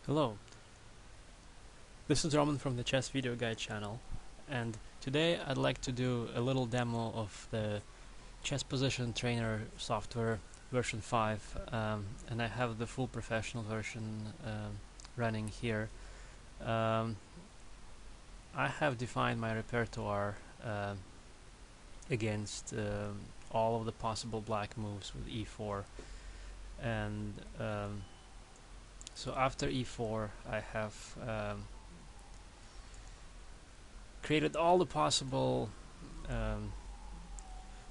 Hello, this is Roman from the Chess Video Guide channel, and today I'd like to do a little demo of the Chess Position Trainer software version 5, and I have the full professional version running here. I have defined my repertoire against all of the possible black moves with e4, and so after e4 I have created all the possible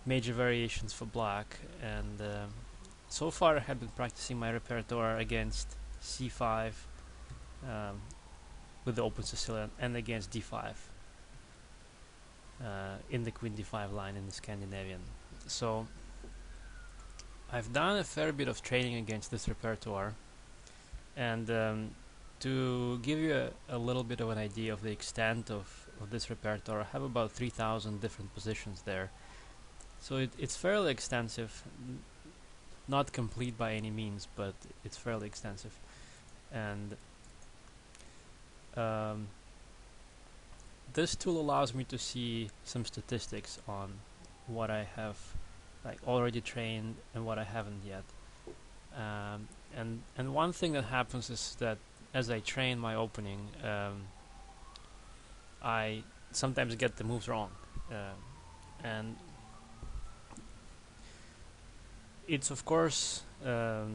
major variations for black, and so far I have been practicing my repertoire against c5 um, with the open Sicilian and against d5 in the queen d5 line in the Scandinavian. So I've done a fair bit of training against this repertoire, and to give you a little bit of an idea of the extent of this repertoire, I have about 3,000 different positions there. So it's fairly extensive, not complete by any means, but it's fairly extensive. And this tool allows me to see some statistics on what I have already trained and what I haven't yet. And one thing that happens is that as I train my opening, I sometimes get the moves wrong, and it's of course a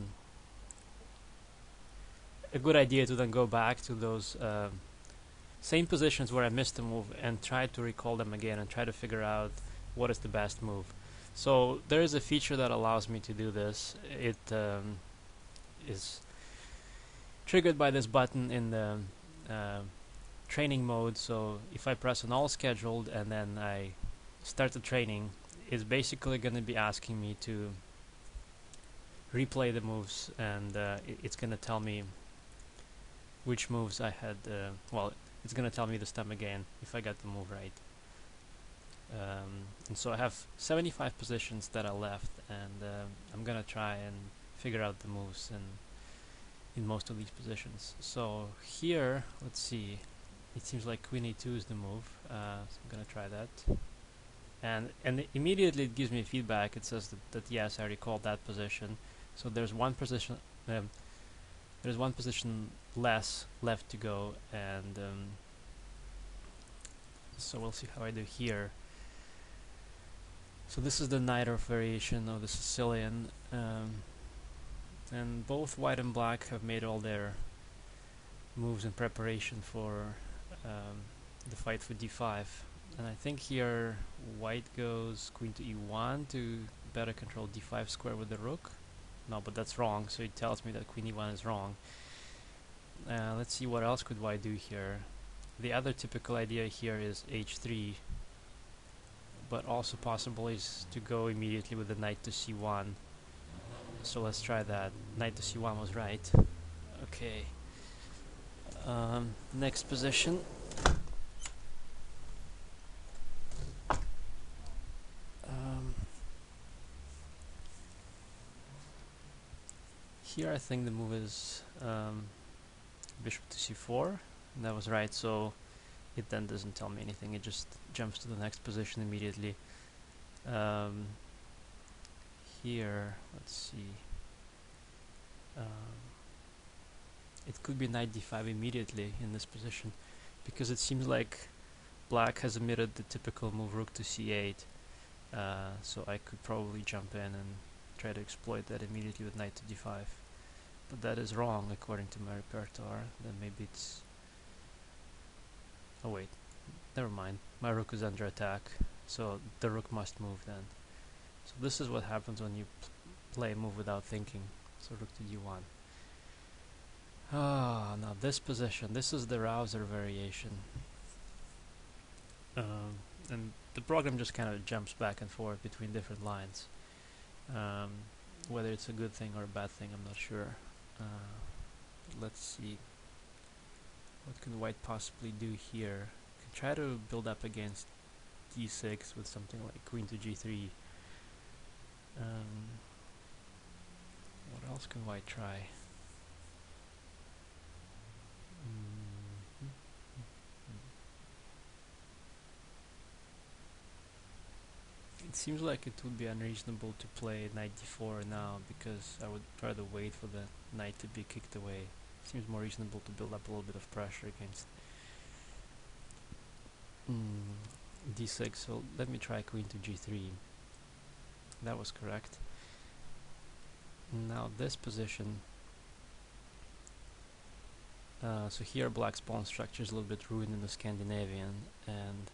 good idea to then go back to those same positions where I missed a move and try to recall them again and try to figure out what is the best move. So there is a feature that allows me to do this. It is triggered by this button in the training mode. So if I press on all scheduled and then I start the training, it's basically going to be asking me to replay the moves, and it's going to tell me which moves I had. Well, it's going to tell me this time again if I got the move right. And so I have 75 positions that are left, and I'm going to try and figure out the moves in most of these positions. So here, let's see, it seems like queen e2 is the move, so I'm going to try that. And immediately it gives me feedback. It says that yes, I recall that position. So there's one position less left to go, and so we'll see how I do here. So this is the Najdorf variation of the Sicilian, and both white and black have made all their moves in preparation for the fight for d5. And I think here white goes queen to e1 to better control d5 square with the rook. No, but that's wrong, so it tells me that queen e1 is wrong. Let's see what else could white do here. The other typical idea here is h3, but also possible is to go immediately with the knight to c1. So let's try that. Knight to c1 was right. Okay. Next position. Here I think the move is bishop to c4, and that was right, so it then doesn't tell me anything, it just jumps to the next position immediately. Here, let's see, it could be knight d5 immediately in this position, because it seems like black has omitted the typical move rook to c8, so I could probably jump in and try to exploit that immediately with knight to d5. But that is wrong according to my repertoire. Then maybe it's... oh wait, never mind. My rook is under attack, so the rook must move then. So this is what happens when you play a move without thinking. So rook to d1. Now this position, this is the Rouser variation. And the program just kind of jumps back and forth between different lines. Whether it's a good thing or a bad thing, I'm not sure. Let's see. What can white possibly do here? Could try to build up against d6 with something like queen to g3. What else can white try? It seems like it would be unreasonable to play knight d4 now, because I would rather wait for the knight to be kicked away. Seems more reasonable to build up a little bit of pressure against d6. So let me try queen to g3. That was correct. Now this position, so here black's pawn structure is a little bit ruined in the Scandinavian, and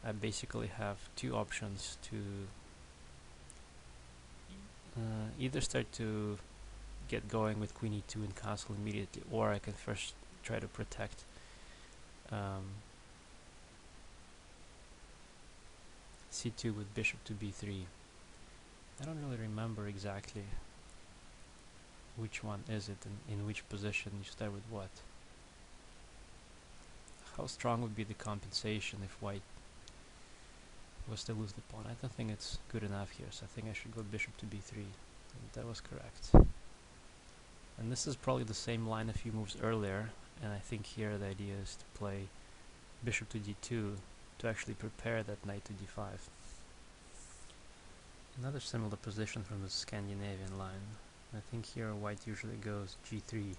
I basically have two options to either start to get going with queen e2 and castle immediately, or I can first try to protect c2 with bishop to b3. I don't really remember exactly which one is it and in which position you start with what. How strong would be the compensation if white was to lose the pawn? I don't think it's good enough here, so I think I should go bishop to b3. And that was correct. And this is probably the same line a few moves earlier, and I think here the idea is to play bishop to d2 to actually prepare that knight to d5. Another similar position from the Scandinavian line. I think here white usually goes g3,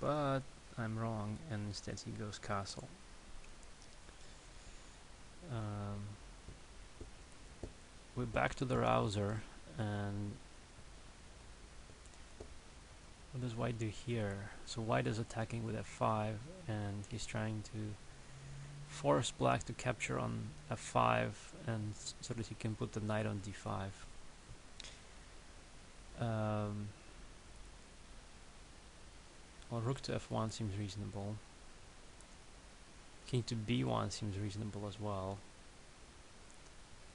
but I'm wrong, and instead he goes castle. We're back to the Rouser, and what does white do here? So white is attacking with f5, and he's trying to force black to capture on f5, and so that he can put the knight on d5. Well, rook to f1 seems reasonable. King to b1 seems reasonable as well.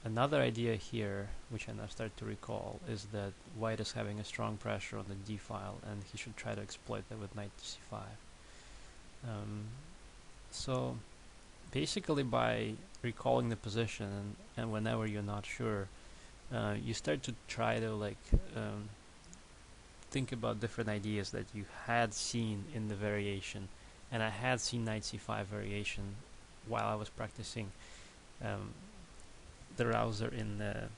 Another idea here, which I now start to recall, is that white is having a strong pressure on the d file, and he should try to exploit that with knight to c5. So basically, by recalling the position, and whenever you're not sure, you start to try to think about different ideas that you had seen in the variation. And I had seen knight c5 variation while I was practicing the Rouser in the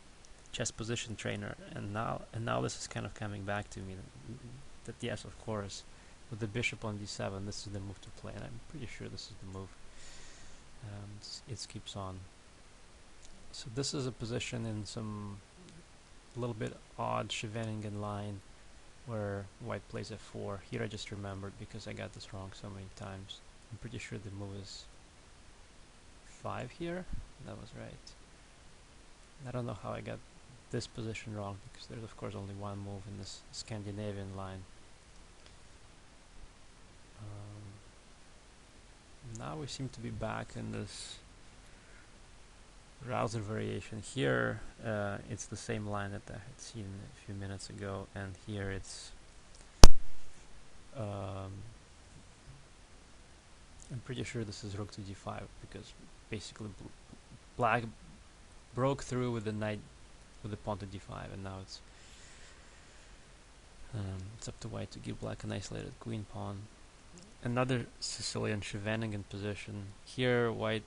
chess position trainer, and now this is kind of coming back to me that yes, of course, with the bishop on d7, this is the move to play, and I'm pretty sure this is the move. It keeps on. So this is a position in some little bit odd Scheveningen line where white plays f4. Here I just remembered because I got this wrong so many times. I'm pretty sure the move is 5 here. That was right. I don't know how I got this position wrong, because there's of course only one move in this Scandinavian line. Now we seem to be back in this Rouser variation. Here it's the same line that I had seen a few minutes ago, and here it's I'm pretty sure this is rook to d5, because basically black broke through with the knight, with the pawn to d5, and now it's up to white to give black an isolated queen pawn. Another Sicilian Scheveningen position. Here white,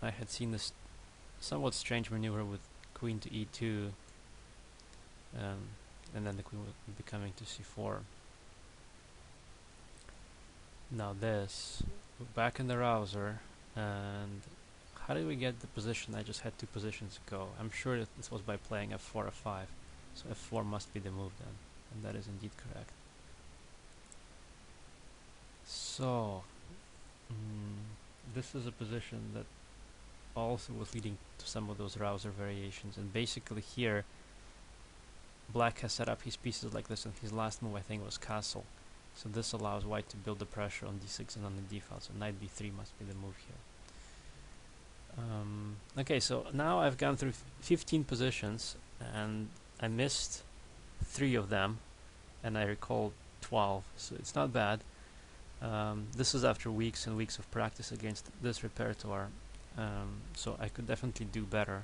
I had seen this somewhat strange maneuver with queen to e2, and then the queen would be coming to c4. Now this, we're back in the Rouser, and how did we get the position? I just had two positions ago. I'm sure that this was by playing f4, f5, so f4 must be the move then, and that is indeed correct. So this is a position that also was leading to some of those Rouser variations, and basically here black has set up his pieces like this, and his last move I think was castle. So this allows white to build the pressure on d6 and on the d file, so knight b3 must be the move here. Okay, so now I've gone through 15 positions, and I missed 3 of them, and I recalled 12, so it's not bad. This is after weeks and weeks of practice against this repertoire, so I could definitely do better,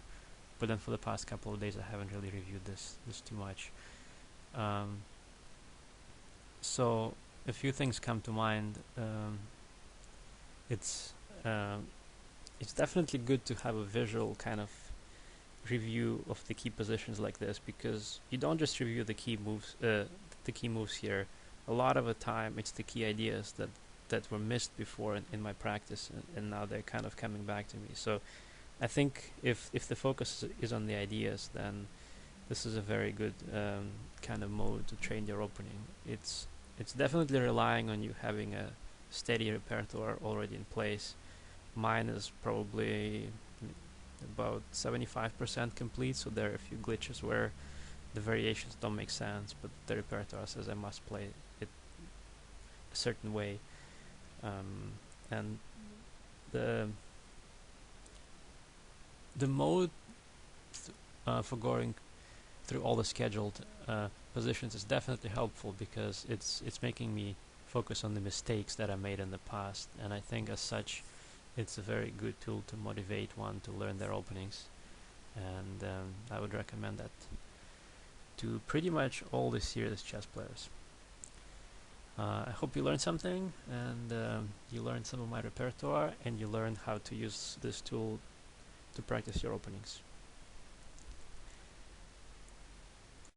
but then for the past couple of days I haven't really reviewed this too much. So a few things come to mind. It's definitely good to have a visual kind of review of the key positions like this, because you don't just review the key moves here. A lot of the time, it's the key ideas that were missed before in my practice, and now they're kind of coming back to me. So I think if the focus is on the ideas, then this is a very good kind of mode to train your opening. It's definitely relying on you having a steady repertoire already in place. Mine is probably about 75% complete, so there are a few glitches where the variations don't make sense, but the repertoire says I must play it a certain way. And the mode for going through all the scheduled positions is definitely helpful, because it's making me focus on the mistakes that I made in the past, and I think as such it's a very good tool to motivate one to learn their openings, and I would recommend that to pretty much all the serious chess players. I hope you learned something, and you learned some of my repertoire, and you learned how to use this tool to practice your openings.